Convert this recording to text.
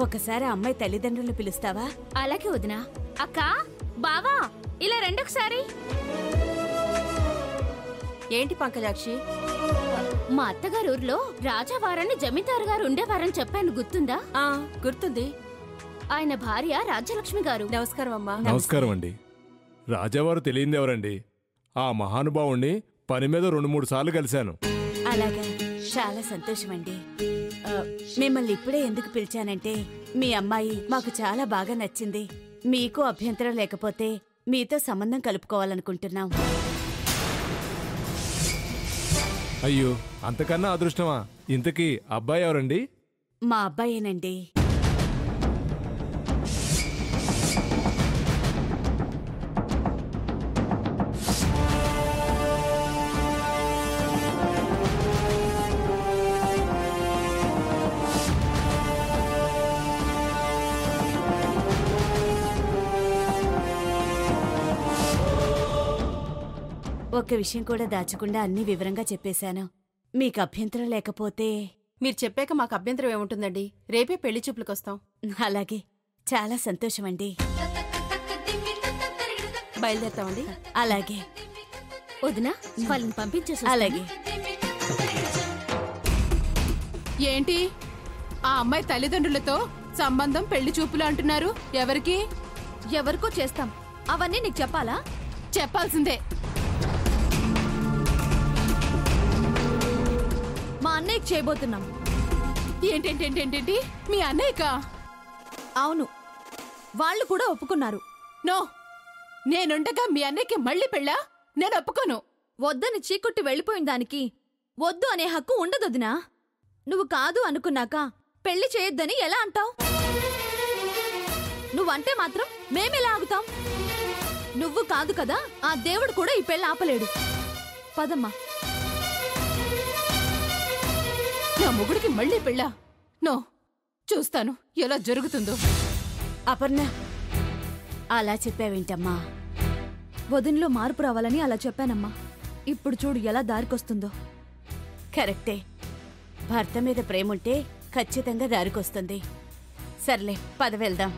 ఒకసారి అమ్మాయి తల్లిదండ్రులను పిలుస్తావా? అలాగే వదినా. అక్క, బావా, ఇలా రెండొకసారి. ఏంటి పంకజాక్షి? మా అత్తగారు ఊర్లో రాజావారని జమీందారు గారు ఉండేవారని చెప్పాను, గుర్తుందా? గుర్తుంది. ఆయన భార్య రాజ్యలక్ష్మి గారు. నమస్కారం అమ్మా. నమస్కారం అండి. రాజావారు తెలియంది ఎవరండి? ఆ మహానుభావుణ్ణి పని మీద 2-3 సార్లు కలిశాను. అలాగా, చాలా సంతోషమండి. మిమ్మల్ని ఇప్పుడే ఎందుకు పిలిచానంటే మీ అమ్మాయి మాకు చాలా బాగా నచ్చింది. మీకు అభ్యంతరం లేకపోతే మీతో సంబంధం కలుపుకోవాలనుకుంటున్నాం. అయ్యో, అంతకన్నా అదృష్టమా? ఇంతకీ అబ్బాయి ఎవరండి? మా అబ్బాయేనండి. ఒక్క విషయం కూడా దాచకుండా అన్ని వివరంగా చెప్పేశాను. మీకు అభ్యంతరం లేకపోతే. మీరు చెప్పాక మాకు అభ్యంతరం ఏముంటుందండి? రేపే పెళ్లి చూపులకొస్తాం. అలాగే, చాలా సంతోషమండి. బయలుదేరుతామండి. అలాగే వదినా, వాళ్ళని పంపించేసి. అలాగే. ఏంటి ఆ అమ్మాయి తల్లిదండ్రులతో సంబంధం పెళ్లి చూపులు అంటున్నారు? ఎవరికి? ఎవరికో చేస్తాం. అవన్నీ నీకు చెప్పాలా? చెప్పాల్సిందే. మా అన్నయ్యకి చేయబోతున్నాం. ఏంటేంటేంటేంటి? మీ అన్నయ్యకా? అవును, వాళ్ళు కూడా ఒప్పుకున్నారు. నో, నేనుండగా మీ అన్నయ్యకి మళ్ళీ పెళ్ళా? నేను ఒప్పుకోను. వద్దని చీకొట్టి వెళ్ళిపోయిన దానికి వద్దు అనే హక్కు ఉండదొదినా. నువ్వు కాదు అనుకున్నాక పెళ్లి చేయొద్దని ఎలా అంటావు? నువ్వంటే మాత్రం మేమెలా ఆగుతాం? నువ్వు కాదు కదా, ఆ దేవుడు కూడా ఈ పెళ్లి ఆపలేడు. పదమ్మా. నా మొగుడికి మళ్ళీ పెళ్ళా? నో, చూస్తాను ఎలా జరుగుతుందో. అపర్ణ, అలా చెప్పావేంటమ్మా? వదినలో మార్పు రావాలని అలా చెప్పానమ్మా. ఇప్పుడు చూడు ఎలా దారికొస్తుందో. కరెక్టే. భర్త మీద ప్రేముంటే ఖచ్చితంగా దారికొస్తుంది. సర్లే, పద వెళ్దాం.